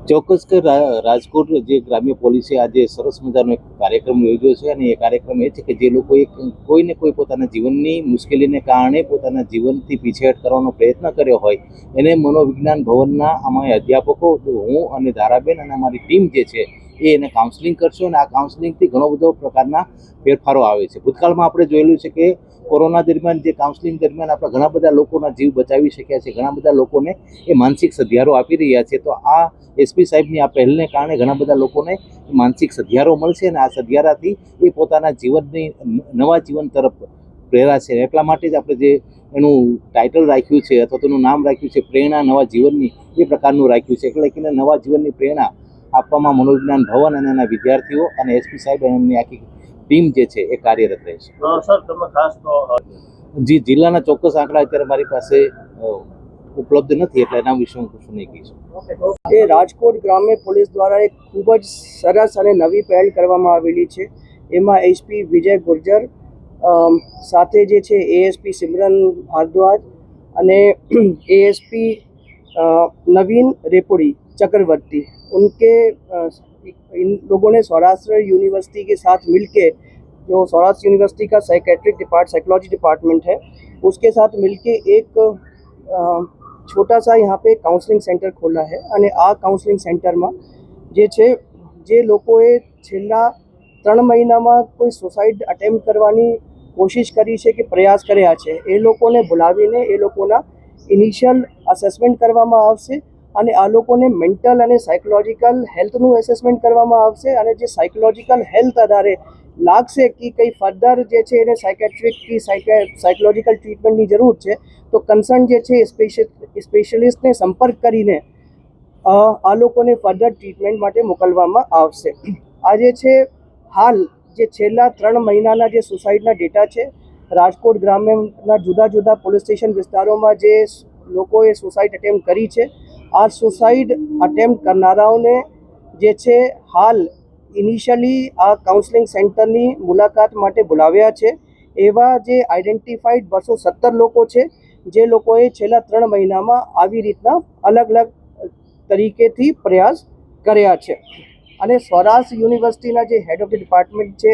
ચોક્કસ કે રાજકોટ જે ગ્રામ્ય પોલીસે આજે સરસ મજાનો એક કાર્યક્રમ યોજ્યો છે અને એ કાર્યક્રમ એ છે કે જે લોકોએ કોઈને કોઈ પોતાના જીવનની મુશ્કેલીને કારણે પોતાના જીવનથી પીછેહટ કરવાનો પ્રયત્ન કર્યો હોય એને મનોવિજ્ઞાન ભવનના અમારા અધ્યાપકો હું અને ધારાબેન અને અમારી ટીમ જે છે એને કાઉન્સેલિંગ કરશું અને આ કાઉન્સેલિંગથી ઘણો બધો પ્રકારના ફેરફારો આવે છે. ભૂતકાળમાં આપણે જોયેલું છે કે કોરોના દરમિયાન જે કાઉન્સેલિંગ દરમિયાન આપણે ઘણા બધા લોકોના જીવ બચાવી શક્યા છે, ઘણા બધા લોકોને એ માનસિક સધિયારો આપી રહ્યા છે. તો આ એસપી સાહેબની આ પહેલને કારણે ઘણા બધા લોકોને માનસિક સધિયારો મળશે અને આ સધિયારાથી એ પોતાના જીવનની નવા જીવન તરફ પ્રેરાશે. એટલા માટે જ આપણે જે એનું ટાઇટલ રાખ્યું છે અથવા તેનું નામ રાખ્યું છે પ્રેરણા નવા જીવનની, એ પ્રકારનું રાખ્યું છે. એટલે કે નવા જીવનની પ્રેરણા આપવામાં મનોવિજ્ઞાન ભવન અને એના વિદ્યાર્થીઓ અને એસપી સાહેબ અને એમની આખી ટીમ જે છે એ કાર્યરત રહેશે. સર, તમે ખાસ તો જિલ્લાના ચોક્કસ આંકડા અત્યારે મારી પાસે ઉપલબ્ધ નથી, એટલે એના વિશે હું કશું નહીં કહીશ. એ રાજકોટ ગ્રામ્ય પોલીસ દ્વારા એક ખૂબ જ સરસ અને નવી પહેલ કરવામાં આવેલી છે. એમાં એસપી વિજય ગુર્જર સાથે જે છે એએસપી સિમરન ભારદ્વાજ અને एएसपी नवीन रेपुड़ी चक्रवर्ती, इन लोगों ने सौराष्ट्र यूनिवर्सिटी के साथ मिलके, जो सौराष्ट्र यूनिवर्सिटी का साइकोलॉजी डिपार्टमेंट है, उसके साथ मिलके एक छोटा सा यहाँ पे काउंसलिंग सेंटर खोला है. અને આ કાઉન્સલિંગ સેન્ટરમાં જે લોકોએ છેલ્લા 3 મહિનામાં કોઈ સુસાઇડ અટેમ્પ્ટ કરવાની કોશિશ કરી છે કે પ્રયાસ કર્યા છે, એ લોકોને બોલાવીને એ લોકોના ઇનિશિયલ અસેસમેન્ટ કરવામાં આવશે અને આ લોકોને મેન્ટલ અને સાયકોલોજીકલ હેલ્થનું એસેસમેન્ટ કરવામાં આવશે. અને જે સાયકોલોજીકલ હેલ્થ આધારે લાગશે કે કંઈ ફર્ધર જે છે એને સાયકેટ્રિક કે સાયકોલોજીકલ ટ્રીટમેન્ટની જરૂર છે, તો કન્સર્ન જે છે સ્પેશિયલિસ્ટને સંપર્ક કરીને આ લોકોને ફર્ધર ટ્રીટમેન્ટ માટે મોકલવામાં આવશે. આ જે છે હાલ જે છેલ્લા 3 મહિનાના જે સુસાઇડના ડેટા છે, રાજકોટ ગ્રામ્યના જુદા જુદા પોલીસ સ્ટેશન વિસ્તારોમાં જે લોકોએ સુસાઇડ અટેમ્પ્ટ કરી છે, આ સુસાઇડ અટેમ્પ્ટ કરનારાઓને જે છે હાલ ઇનિશિયલી આ કાઉન્સલિંગ સેન્ટરની મુલાકાત માટે બોલાવ્યા છે. એવા જે આઈડેન્ટિફાઈડ 217 લોકો છે, જે લોકોએ છેલ્લા 3 મહિનામાં આવી રીતના અલગ અલગ તરીકેથી પ્રયાસ કર્યા છે. અને સૌરાષ્ટ્ર યુનિવર્સિટીના જે હેડ ઓફ ધ ડિપાર્ટમેન્ટ છે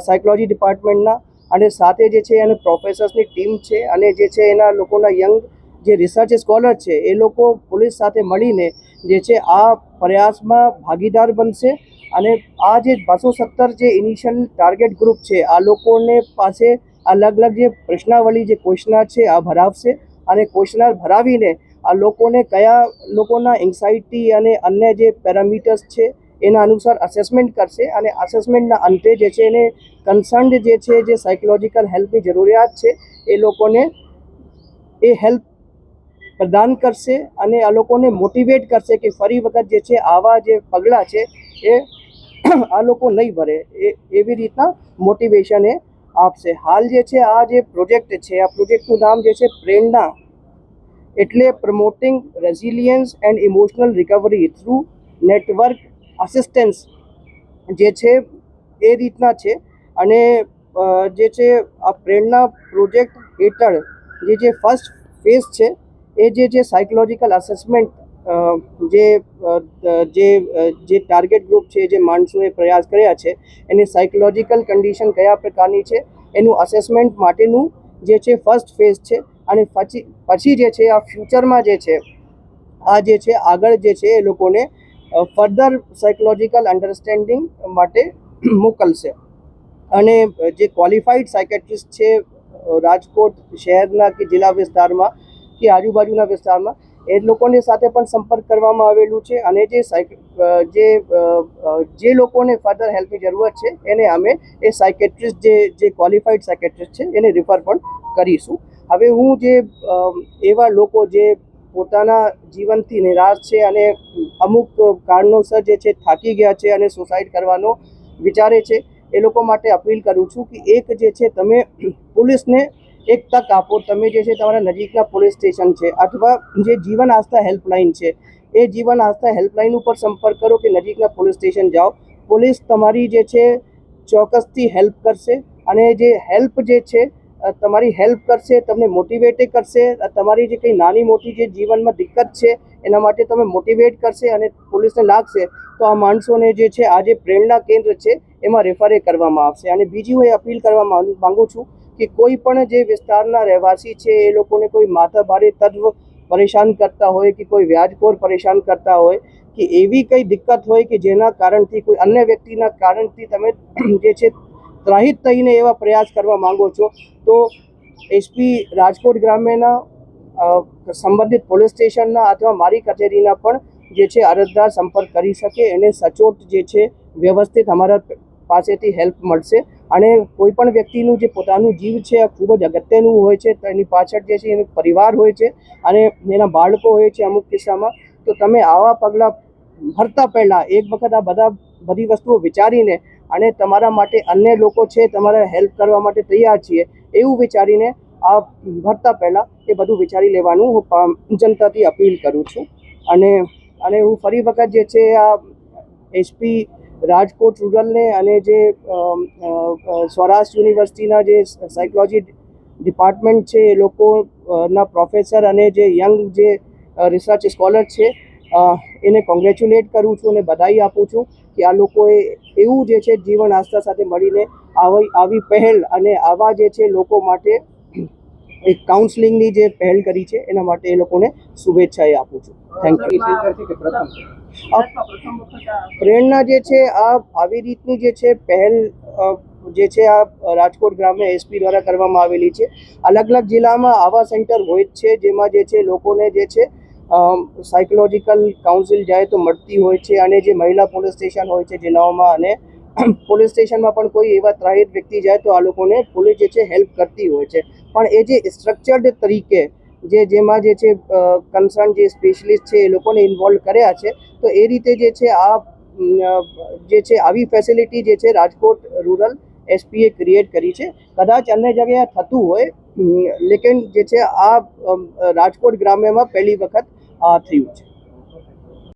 સાયકોલોજી ડિપાર્ટમેન્ટના, અને સાથે જે છે એના પ્રોફેસર્સની ટીમ છે અને જે છે એના લોકોના યંગ જે રિસર્ચ સ્કોલર છે, એ લોકો પોલીસ સાથે મળીને જે છે આ પ્રયાસમાં ભાગીદાર બનશે. અને આ જે 217 જે ઇનિશિયલ ટાર્ગેટ ગ્રુપ છે, આ લોકોને પાસે અલગ અલગ જે પ્રશ્નાવલી જે ક્વેશ્ચનર છે આ ભરાવશે અને ક્વેશ્ચનર ભરાવીને આ લોકોને કયા લોકોના એન્ઝાઇટી અને અન્ય જે પેરામીટર્સ છે એના અનુસાર અસેસમેન્ટ કરશે. અને અસેસમેન્ટના અંતે જે છે એને કન્સર્ન્ડ જે છે જે સાયકોલોજીકલ હેલ્પની જરૂરિયાત છે એ લોકોને એ હેલ્પ પ્રદાન કરશે અને આ લોકોને મોટિવેટ કરશે કે ફરી વખત જે છે આવા જે પગલાં છે એ આ લોકો નહીં ભરે, એવી રીતના મોટિવેશન એ આપશે. હાલ જે છે આ જે પ્રોજેક્ટ છે, આ પ્રોજેક્ટનું નામ જે છે પ્રેરણા, એટલે promoting resilience and emotional recovery through network assistance જે છે એ રીતના છે. અને જે છે આ પ્રેરણા પ્રોજેક્ટ હેઠળ જે ફર્સ્ટ ફેઝ છે એ જે સાયકોલોજીકલ અસેસમેન્ટ જે ટાર્ગેટ ગ્રુપ છે, જે માણસોએ પ્રયાસ કર્યા છે, એની સાયકોલોજીકલ કન્ડિશન કયા પ્રકારની છે એનું અસેસમેન્ટ માટેનું જે છે ફર્સ્ટ ફેઝ છે. અને પછી જે છે આ ફ્યુચરમાં જે છે આ જે છે આગળ જે છે એ લોકોને ફર્ધર સાયકોલોજીકલ અન્ડરસ્ટેન્ડિંગ માટે મોકલશે. અને જે ક્વોલિફાઈડ સાયકેટ્રિસ્ટ છે રાજકોટ શહેરના કે જિલ્લા વિસ્તારમાં કે આજુબાજુના વિસ્તારમાં, એ લોકોની સાથે પણ સંપર્ક કરવામાં આવેલું છે. અને જે લોકોને ફર્ધર હેલ્પની જરૂરત છે એને અમે એ સાયકેટ્રિસ્ટ જે ક્વોલિફાઈડ સાયકેટ્રિસ્ટ છે એને રિફર પણ કરીશું. હવે હું જે એવા લોકો જે પોતાના જીવનથી નિરાશ છે અને અમુક કારણોસર જે છે થાકી ગયા છે અને સુસાઇડ કરવાનો વિચારે છે, એ લોકો માટે અપીલ કરું છું કે એક જે છે તમે પોલીસને એક તક આપો. તમે જે છે તમારા નજીકના પોલીસ સ્ટેશન છે અથવા જે જીવન આસ્થા હેલ્પલાઇન છે, એ જીવન આસ્થા હેલ્પલાઇન ઉપર સંપર્ક કરો કે નજીકના પોલીસ સ્ટેશન જાઓ. પોલીસ તમારી જે છે ચોક્કસથી હેલ્પ કરશે અને જે હેલ્પ જે છે તમારી હેલ્પ કરશે, તમને મોટિવેટ કરશે. તમારી જે કંઈ નાની મોટી જે જીવનમાં દિક્કત છે એના માટે તમે મોટિવેટ કરશે અને પોલીસને લાગશે તો આ માણસોને જે છે આ જે પ્રેરણા કેન્દ્ર છે એમાં રેફરે કરવામાં આવશે. અને બીજી હું એ અપીલ કરવા માંગુ છું કે કોઈ પણ જે વિસ્તારના રહેવાસી છે એ લોકોને કોઈ માથાભારે તત્વ પરેશાન કરતા હોય કે કોઈ વ્યાજખોર પરેશાન કરતા હોય કે એવી કંઈ દિક્કત હોય કે જેના કારણથી કોઈ અન્ય વ્યક્તિના કારણથી તમે જે છે ત્રાહિત થઈને એવા પ્રયાસ કરવા માંગો છો તો એસપી રાજકોટ ગ્રામ્યના સંબંધિત પોલીસ સ્ટેશનના અથવા મારી કચેરીના પણ જે છે અરજદાર સંપર્ક કરી શકે. એને સચોટ જે છે વ્યવસ્થિત અમારા પાસેથી હેલ્પ મળશે. અને કોઈ પણ વ્યક્તિનું જે પોતાનું જીવ છે આ ખૂબ જ અગત્યનું હોય છે. તો એની પાછળ જે છે એનો પરિવાર હોય છે અને એના બાળકો હોય છે અમુક કિસ્સામાં. તો તમે આવા પગલાં ભરતા પહેલાં એક વખત આ બધી વસ્તુઓ વિચારીને અને તમારા માટે અન્ય લોકો છે તમારા હેલ્પ કરવા માટે તૈયાર છીએ એવું વિચારીને આ ભરતા પહેલાં એ બધું વિચારી લેવાનું હું જનતાથી અપીલ કરું છું. અને હું ફરી વખત જે છે આ એસપી રાજકોટ રૂરલને અને જે સૌરાષ્ટ્ર યુનિવર્સિટીના જે સાયકોલોજી ડિપાર્ટમેન્ટ છે એ લોકોના પ્રોફેસર અને જે યંગ જે રિસર્ચ સ્કોલર છે એને કોંગ્રેચ્યુલેટ કરું છું અને બધાઈ આપું છું કે આ લોકોએ એવું જે છે જીવન આસ્થા સાથે મળીને આવી પહેલ અને આવા જે છે લોકો માટે એક કાઉન્સલિંગની જે પહેલ કરી છે એના માટે એ લોકોને શુભેચ્છાએ આપું છું. Thank you. પ્રેરણા જે છે આ આવી રીતની જે છે પહેલ જે છે આ રાજકોટ ગ્રામ્ય એસપી દ્વારા કરવામાં આવેલી છે. અલગ અલગ જિલ્લામાં આવા સેન્ટર હોય જ છે જેમાં જે છે લોકોને જે છે સાયકોલોજીકલ કાઉન્સિલ જાય તો મળતી હોય છે. અને જે મહિલા પોલીસ સ્ટેશન હોય છે જિલ્લાઓમાં અને પોલીસ સ્ટેશનમાં પણ કોઈ એવા ત્રાહિત વ્યક્તિ જાય તો આ લોકોને પોલીસ જે છે હેલ્પ કરતી હોય છે. પણ એ જે સ્ટ્રક્ચર્ડ તરીકે જેમાં જે છે કન્સર્ન જે સ્પેશિયલિસ્ટ છે એ લોકોને ઇન્વોલ્વ કર્યા છે તો એ રીતે જે છે આ જે છે આવી ફેસિલિટી જે છે રાજકોટ રૂરલ એસપીએ ક્રિએટ કરી છે. કદાચ અન્ય જગ્યાએ થતું હોય લેકિન જે છે આ રાજકોટ ગ્રામ્યમાં પહેલી વખત થયું છે.